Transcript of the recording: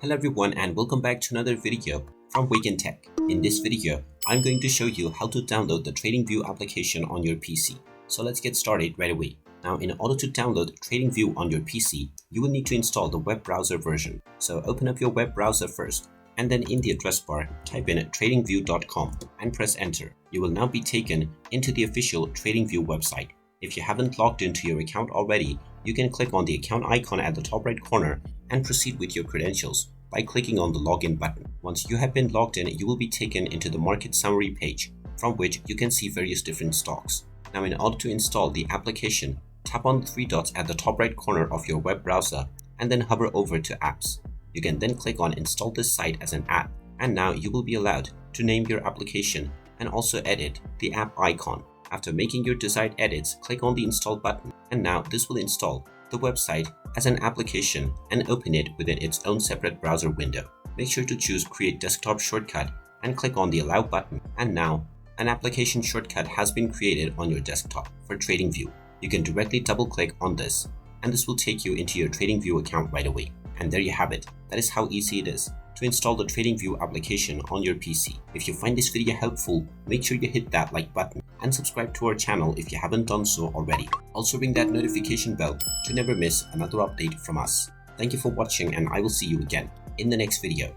Hello everyone and welcome back to another video from Wake&Tech. In this video, I'm going to show you how to download the TradingView application on your PC. So let's get started right away. Now in order to download TradingView on your PC, you will need to install the web browser version. So open up your web browser first and then in the address bar, type in tradingview.com and press enter. You will now be taken into the official TradingView website. If you haven't logged into your account already, you can click on the account icon at the top right corner and proceed with your credentials by clicking on the login button. Once you have been logged in, you will be taken into the market summary page from which you can see various different stocks. Now in order to install the application, tap on the three dots at the top right corner of your web browser and then hover over to apps. You can then click on install this site as an app, and now you will be allowed to name your application and also edit the app icon. After making your desired edits, click on the install button and now this will install the website as an application and open it within its own separate browser window. Make sure to choose create desktop shortcut and click on the allow button, and now an application shortcut has been created on your desktop for TradingView. You can directly double click on this and this will take you into your TradingView account right away. And there you have it. That is how easy it is to install the TradingView application on your PC. If you find this video helpful, make sure you hit that like button and subscribe to our channel if you haven't done so already. Also ring that notification bell to never miss another update from us. Thank you for watching and I will see you again in the next video.